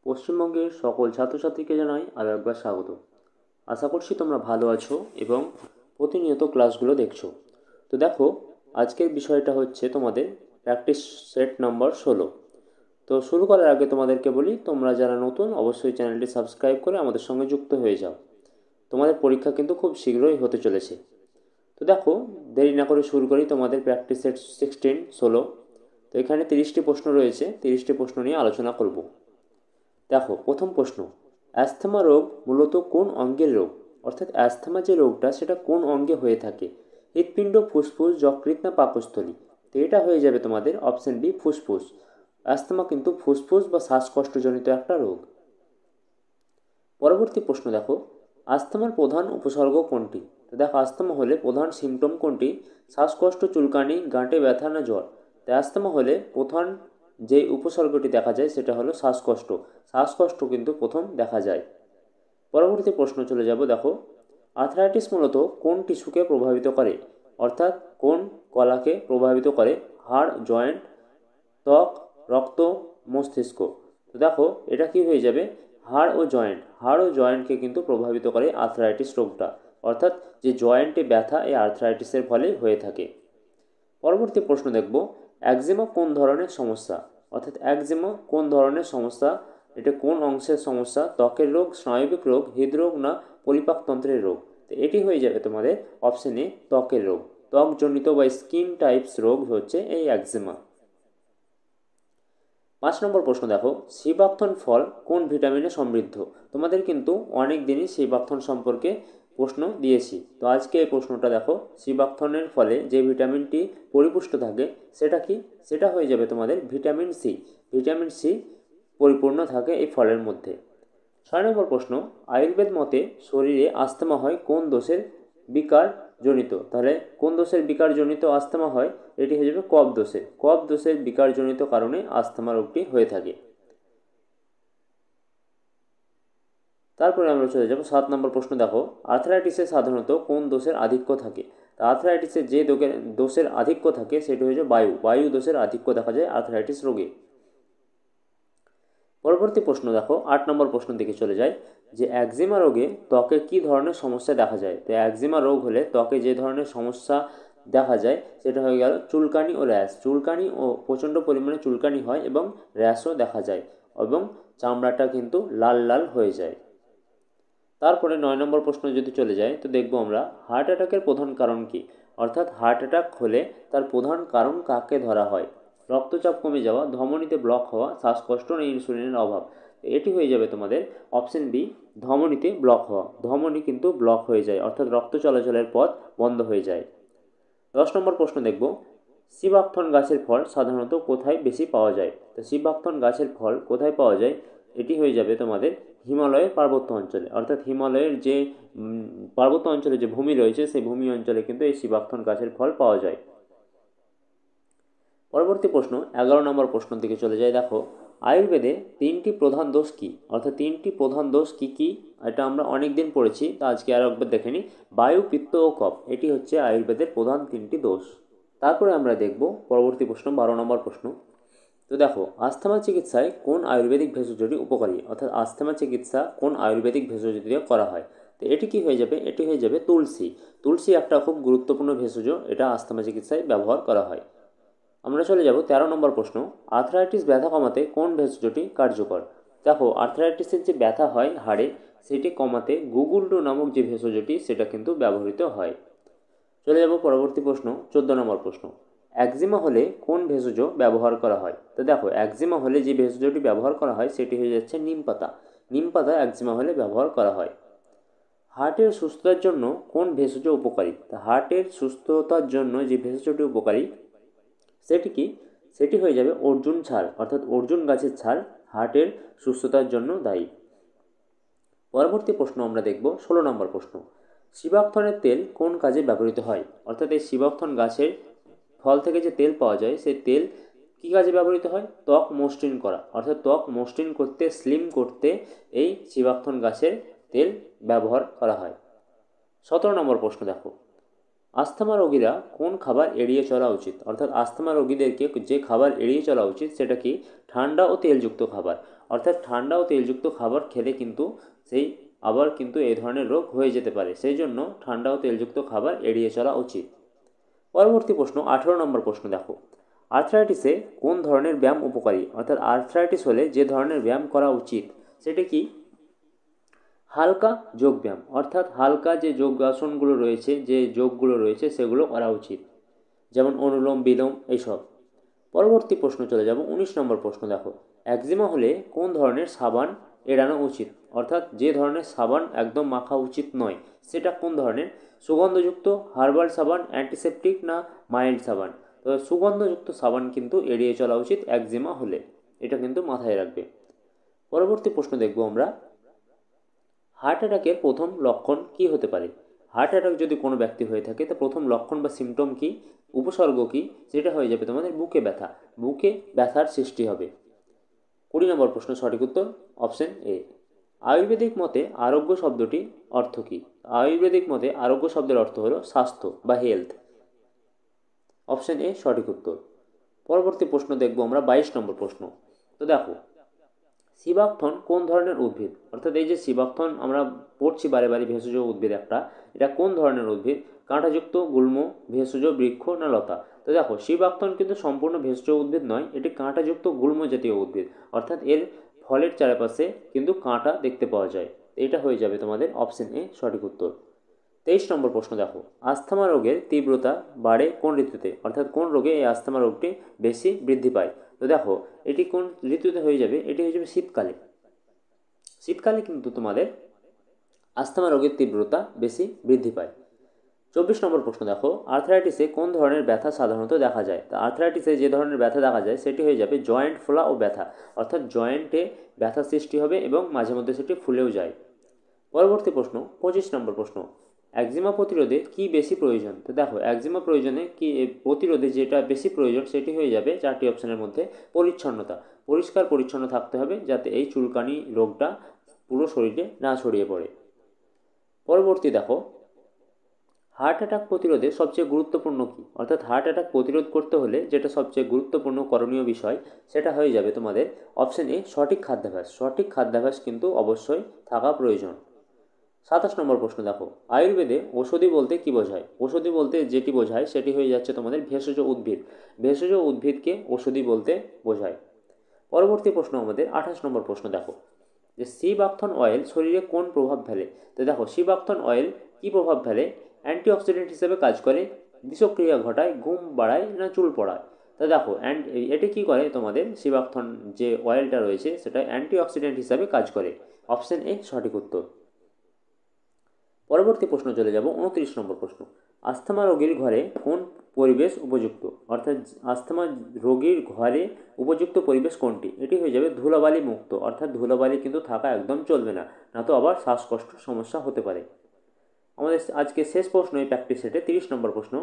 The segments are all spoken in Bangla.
পশ্চিমবঙ্গের সকল ছাত্রছাত্রীকে জানাই আরও একবার স্বাগত। আশা করছি তোমরা ভালো আছো এবং প্রতিনিয়ত ক্লাসগুলো দেখছো। তো দেখো, আজকের বিষয়টা হচ্ছে তোমাদের প্র্যাকটিস সেট নাম্বার 16। তো শুরু করার আগে তোমাদেরকে বলি, তোমরা যারা নতুন অবশ্যই চ্যানেলটি সাবস্ক্রাইব করে আমাদের সঙ্গে যুক্ত হয়ে যাও। তোমাদের পরীক্ষা কিন্তু খুব শীঘ্রই হতে চলেছে। তো দেখো, দেরি না করে শুরু করি তোমাদের প্র্যাকটিস সেট 16। তো এখানে 30টি প্রশ্ন রয়েছে, 30টি প্রশ্ন নিয়ে আলোচনা করব। দেখো, প্রথম প্রশ্ন, অ্যাস্থমা রোগ মূলত কোন অঙ্গের রোগ? অর্থাৎ অ্যাস্থমা যে রোগটা সেটা কোন অঙ্গে হয়ে থাকে? হৃৎপিণ্ড, ফুসফুস, যকৃৎ না পাকস্থলী? তো এটা হয়ে যাবে তোমাদের অপশন বি, ফুসফুস। অ্যাস্থমা কিন্তু ফুসফুস বা শ্বাসকষ্টজনিত একটা রোগ। পরবর্তী প্রশ্ন দেখো, আস্থমার প্রধান উপসর্গ কোনটি? তো দেখো, আস্থমা হলে প্রধান সিমটম কোনটি? শ্বাসকষ্ট, চুলকানি, গাঁটে ব্যথা না জ্বর? তো অ্যাস্থমা হলে প্রধান যে উপসর্গটি দেখা যায় সেটা হলো শ্বাসকষ্ট। শ্বাসকষ্ট কিন্তু প্রথম দেখা যায়। পরবর্তী প্রশ্ন চলে যাব। দেখো, আর্থ্রাইটিস মূলত কোন টিস্যুকে প্রভাবিত করে? অর্থাৎ কোন কলাকে প্রভাবিত করে? হাড়, জয়েন্ট, ত্বক, রক্ত, মস্তিষ্ক? তো দেখো, এটা কি হয়ে যাবে? হাড় ও জয়েন্ট। হাড় ও জয়েন্টকে কিন্তু প্রভাবিত করে আর্থ্রাইটিস রোগটা। অর্থাৎ যে জয়েন্টে ব্যথা এই আর্থ্রাইটিসের ফলে হয়ে থাকে। পরবর্তী প্রশ্ন দেখব, একজিমা কোন ধরনের সমস্যা? অর্থাৎ একজিমা কোন ধরনের সমস্যা? এটা কোন অংশের সমস্যা? ত্বকের রোগ, স্নায়বিক রোগ, হৃদরোগ না পরিপাকতন্ত্রের রোগ? তো এটি হয়ে যাবে তোমাদের অপশন এ, ত্বকের রোগ। ত্বকজনিত বা স্কিন টাইপস রোগ হচ্ছে এই একজিমা। 5 নম্বর প্রশ্ন দেখো, শিবাক্থন ফল কোন ভিটামিনে সমৃদ্ধ? তোমাদের কিন্তু অনেক দিনই শিবাক্থন সম্পর্কে প্রশ্ন দিয়েছি। তো আজকে এই প্রশ্নটা দেখো, শিবাক্থনের ফলে যে ভিটামিনটি পরিপুষ্ট থাকে সেটা কি? সেটা হয়ে যাবে তোমাদের ভিটামিন সি। ভিটামিন সি পরিপূর্ণ থাকে এই ফলের মধ্যে। 6 নম্বর প্রশ্ন, আয়ুর্বেদ মতে শরীরে আস্থমা হয় কোন দোষের বিকার জনিত? তাহলে কোন দোষের বিকার জনিত আস্থমা হয়? এটি হয়ে যাবে কফ দোষে। কফ দোষের বিকার জনিত কারণে আস্থমা রোগটি হয়ে থাকে। তারপরে আমরা চলে যাব 7 নম্বর প্রশ্ন। দেখো, আর্থ্রাইটিসে সাধারণত কোন দোষের আধিক্য থাকে? তা আর্থ্রাইটিসে যে দোষের আধিক্য থাকে সেটি হয়ে যায় বায়ু। বায়ু দোষের আধিক্য দেখা যায় আর্থ্রাইটিস রোগে। পরবর্তী প্রশ্ন দেখো, 8 নম্বর প্রশ্ন দিকে চলে যায়, যে একজিমা রোগে ত্বকে কী ধরনের সমস্যা দেখা যায়? তো একজিমা রোগ হলে ত্বকে যে ধরনের সমস্যা দেখা যায় সেটা হয়ে গেল চুলকানি ও র্যাশ। চুলকানি ও প্রচণ্ড পরিমাণে চুলকানি হয় এবং র্যাশও দেখা যায় এবং চামড়াটা কিন্তু লাল লাল হয়ে যায়। তারপরে 9 নম্বর প্রশ্ন যদি চলে যায়, তো দেখব আমরা হার্ট অ্যাটাকের প্রধান কারণ কি? অর্থাৎ হার্ট অ্যাটাক হলে তার প্রধান কারণ কাকে ধরা হয়? রক্তচাপ কমে যাওয়া, ধমনীতে ব্লক হওয়া, শ্বাসকষ্ট না ইনসুলিনের অভাব? এটি হয়ে যাবে তোমাদের অপশন বি, ধমনীতে ব্লক হওয়া। ধমনী কিন্তু ব্লক হয়ে যায়, অর্থাৎ রক্ত চলাচলের পথ বন্ধ হয়ে যায়। 10 নম্বর প্রশ্ন দেখব, শিবাক্থন গাছের ফল সাধারণত কোথায় বেশি পাওয়া যায়? তো শিবাক্থন গাছের ফল কোথায় পাওয়া যায়? এটি হয়ে যাবে তোমাদের হিমালয়ের পার্বত্য অঞ্চলে। অর্থাৎ হিমালয়ের যে পার্বত্য অঞ্চলে যে ভূমি রয়েছে সেই ভূমি অঞ্চলে কিন্তু এই শিবাক্থন গাছের ফল পাওয়া যায়। পরবর্তী প্রশ্ন 11 নম্বর প্রশ্ন দিকে চলে যায়। দেখো, আয়ুর্বেদে 3টি প্রধান দোষ কি? অর্থাৎ 3টি প্রধান দোষ কি কি? এটা আমরা অনেক দিন পড়েছি, তা আজকে আরও একবার দেখে নিই। বায়ু, পিত্ত ও কফ, এটি হচ্ছে আয়ুর্বেদের প্রধান 3টি দোষ। তারপরে আমরা দেখব পরবর্তী প্রশ্ন, 12 নম্বর প্রশ্ন। তো দেখো, আস্থমা চিকিৎসায় কোন আয়ুর্বেদিক ভেষজটি উপকারী? অর্থাৎ আস্থমা চিকিৎসা কোন আয়ুর্বেদিক ভেষজ দিয়ে করা হয়? তো এটি কি হয়ে যাবে? এটি হয়ে যাবে তুলসী। তুলসী একটা খুব গুরুত্বপূর্ণ ভেষজ, এটা আস্থমা চিকিৎসায় ব্যবহার করা হয়। আমরা চলে যাব 13 নম্বর প্রশ্ন, আর্থ্রাইটিস ব্যথা কমাতে কোন ভেষজটি কার্যকর? দেখো, আর্থ্রাইটিসের যে ব্যথা হয় হাড়ে, সেটি কমাতে গুগুল্ডু নামক যে ভেষজটি সেটা কিন্তু ব্যবহৃত হয়। চলে যাব পরবর্তী প্রশ্ন, 14 নম্বর প্রশ্ন, একজিমা হলে কোন ভেষজ ব্যবহার করা হয়? তো দেখো, একজিমা হলে যে ভেষজটি ব্যবহার করা হয় সেটি হয়ে যাচ্ছে নিম পাতা। নিম পাতা একজিমা হলে ব্যবহার করা হয়। হার্টের সুস্থতার জন্য কোন ভেষজ উপকারী? তা হার্টের সুস্থতার জন্য যে ভেষজটি উপকারী সেটি কি? সেটি হয়ে যাবে অর্জুন ছাল। অর্থাৎ অর্জুন গাছের ছাল হার্টের সুস্থতার জন্য দায়ী। পরবর্তী প্রশ্ন আমরা দেখব 16 নম্বর প্রশ্ন, শিবাক্থনের তেল কোন কাজে ব্যবহৃত হয়? অর্থাৎ এই শিবাক্থন গাছের ফল থেকে যে তেল পাওয়া যায় সেই তেল কী কাজে ব্যবহৃত হয়? ত্বক মসৃণ করা। অর্থাৎ ত্বক মসৃণ করতে, স্লিম করতে এই শিবাক্থন গাছের তেল ব্যবহার করা হয়। 17 নম্বর প্রশ্ন দেখো, আস্থমা রোগীরা কোন খাবার এড়িয়ে চলা উচিত? অর্থাৎ আস্থমা রোগীদেরকে যে খাবার এড়িয়ে চলা উচিত সেটা কি? ঠান্ডা ও তেলযুক্ত খাবার। অর্থাৎ ঠান্ডা ও তেলযুক্ত খাবার খেলে কিন্তু সেই আবার কিন্তু এই ধরনের রোগ হয়ে যেতে পারে, সেই জন্য ঠান্ডা ও তেলযুক্ত খাবার এড়িয়ে চলা উচিত। পরবর্তী প্রশ্ন 18 নম্বর প্রশ্ন দেখো, আর্থ্রাইটিসে কোন ধরনের ব্যায়াম উপকারী? অর্থাৎ আর্থ্রাইটিস হলে যে ধরনের ব্যায়াম করা উচিত সেটা কি? হালকা যোগব্যায়াম, অর্থাৎ হালকা যে যোগাসনগুলো রয়েছে, যে যোগগুলো রয়েছে সেগুলো করা উচিত, যেমন অনুলোম বিলোম এইসব। পরবর্তী প্রশ্ন চলে যাব 19 নম্বর প্রশ্ন দেখো, একজিমা হলে কোন ধরনের সাবান এড়ানো উচিত? অর্থাৎ যে ধরনের সাবান একদম মাখা উচিত নয় সেটা কোন ধরনের? সুগন্ধযুক্ত, হার্বাল সাবান, অ্যান্টিসেপটিক না মাইল্ড সাবান? তো সুগন্ধযুক্ত সাবান কিন্তু এড়িয়ে চলা উচিত একজিমা হলে, এটা কিন্তু মাথায় রাখবে। পরবর্তী প্রশ্ন দেখব আমরা, হার্ট অ্যাটাকের প্রথম লক্ষণ কী হতে পারে? হার্ট অ্যাটাক যদি কোনো ব্যক্তি হয়ে থাকে তো প্রথম লক্ষণ বা সিমটম কী, উপসর্গ কী? সেটা হয়ে যাবে তোমাদের বুকে ব্যথা, বুকে ব্যথার সৃষ্টি হবে। 20 নম্বর প্রশ্ন সঠিক উত্তর অপশন এ। আয়ুর্বেদিক মতে আরোগ্য শব্দটি অর্থ কী? আয়ুর্বেদিক মতে আরোগ্য শব্দের অর্থ হলো স্বাস্থ্য বা হেলথ। অপশন এ সঠিক উত্তর। পরবর্তী প্রশ্ন দেখব আমরা 22 নম্বর প্রশ্ন। তো দেখো, শিবাক্থন কোন ধরনের উদ্ভিদ? অর্থাৎ এই যে শিবাক্থন আমরা পড়ছি বারে বারে, ভেষজ উদ্ভিদ একটা, এটা কোন ধরনের উদ্ভিদ? কাঁটাযুক্ত, গুল্ম, ভেষজ, বৃক্ষ না লতা? তো দেখো, শিবাক্থন কিন্তু সম্পূর্ণ ভেষজ উদ্ভিদ নয়, এটি কাঁটাযুক্ত গুল্ম জাতীয় উদ্ভিদ, অর্থাৎ এর ফলের চারপাশে কিন্তু কাঁটা দেখতে পাওয়া যায়। এটা হয়ে যাবে তোমাদের অপশন এ সঠিক উত্তর। 23 নম্বর প্রশ্ন দেখো, আস্থমা রোগের তীব্রতা বাড়ে কোন ঋতুতে? অর্থাৎ কোন রোগে এই আস্থমা রোগটি বেশি বৃদ্ধি পায়? তো দেখো, এটি কোন ঋতুতে হয়ে যাবে? এটি হয়ে যাবে শীতকালে। শীতকালে কিন্তু তোমাদের আস্থমা রোগের তীব্রতা বেশি বৃদ্ধি পায়। 24 নম্বর প্রশ্ন দেখো, আর্থ্রাইটিসে কোন ধরনের ব্যথা সাধারণত দেখা যায়? তা আর্থ্রাইটিসে যে ধরনের ব্যথা দেখা যায় সেটি হয়ে যাবে জয়েন্ট ফোলা ও ব্যথা, অর্থাৎ জয়েন্টে ব্যথা সৃষ্টি হবে এবং মাঝে মধ্যে সেটি ফুলেও যায়। পরবর্তী প্রশ্ন 25 নম্বর প্রশ্ন, একজিমা প্রতিরোধে কি বেশি প্রয়োজন? তো দেখো, একজিমা প্রতিরোধে যেটা বেশি প্রয়োজন সেটি হয়ে যাবে 4টি অপশনের মধ্যে পরিচ্ছন্নতা। পরিষ্কার পরিচ্ছন্ন থাকতে হবে যাতে এই চুলকানি রোগটা পুরো শরীরে না ছড়িয়ে পড়ে। পরবর্তী দেখো, হার্ট অ্যাটাক প্রতিরোধে সবচেয়ে গুরুত্বপূর্ণ কী? অর্থাৎ হার্ট অ্যাটাক প্রতিরোধ করতে হলে যেটা সবচেয়ে গুরুত্বপূর্ণ করণীয় বিষয় সেটা হয়ে যাবে তোমাদের অপশন এ সঠিক খাদ্যাভ্যাস। সঠিক খাদ্যাভ্যাস কিন্তু অবশ্যই থাকা প্রয়োজন। 27 নম্বর প্রশ্ন দেখো, আয়ুর্বেদে ঔষধি বলতে কী বোঝায়? ঔষধি বলতে যেটি বোঝায় সেটি হয়ে যাচ্ছে তোমাদের ভেষজ উদ্ভিদ। ভেষজ উদ্ভিদকে ঔষধি বলতে বোঝায়। পরবর্তী প্রশ্ন আমাদের 28 নম্বর প্রশ্ন দেখো, যে শিবাক্থন অয়েল শরীরে কোন প্রভাব ফেলে? তো দেখো, শিবাক্থন অয়েল কী প্রভাব ফেলে? অ্যান্টিঅক্সিডেন্ট হিসেবে কাজ করে, বিষক্রিয়া ঘটায়, ঘুম বাড়ায় না চুল পড়ায়? তো দেখো, এটি কী করে? তোমাদের শিবাক্থন যে অয়েলটা রয়েছে সেটা অ্যান্টিঅক্সিডেন্ট হিসাবে কাজ করে। অপশন এ সঠিক উত্তর। পরবর্তী প্রশ্ন চলে যাব 29 নম্বর প্রশ্ন, আস্থমা রোগীর ঘরে কোন পরিবেশ উপযুক্ত? অর্থাৎ আস্থমা রোগীর ঘরে উপযুক্ত পরিবেশ কোনটি? এটি হয়ে যাবে ধুলাবালি মুক্ত, অর্থাৎ ধুলাবালি কিন্তু থাকা একদম চলবে না, না তো আবার শ্বাসকষ্ট সমস্যা হতে পারে। আমাদের আজকে শেষ প্রশ্ন এই প্র্যাকটিস সেটে 30 নম্বর প্রশ্ন,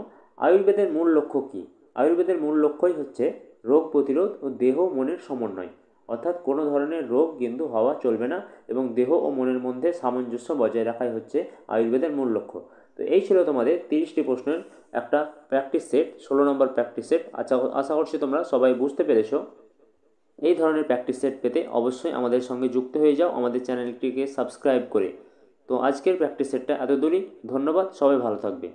আয়ুর্বেদের মূল লক্ষ্য কী? আয়ুর্বেদের মূল লক্ষ্যই হচ্ছে রোগ প্রতিরোধ ও দেহ মনের সমন্বয়, অর্থাৎ কোনো ধরনের রোগ কিন্তু হওয়া চলবে না এবং দেহ ও মনের মধ্যে সামঞ্জস্য বজায় রাখাই হচ্ছে আয়ুর্বেদের মূল লক্ষ্য। তো এই ছিল তোমাদের 30টি প্রশ্নের একটা প্র্যাকটিস সেট, 16 নম্বর প্র্যাকটিস সেট। আশা করছি তোমরা সবাই বুঝতে পেরেছো। এই ধরনের প্র্যাকটিস সেট পেতে অবশ্যই আমাদের সঙ্গে যুক্ত হয়ে যাও আমাদের চ্যানেলটিকে সাবস্ক্রাইব করে। তো আজকের প্র্যাকটিস সেটটা এত দূরই। ধন্যবাদ, সবাই ভালো থাকবে।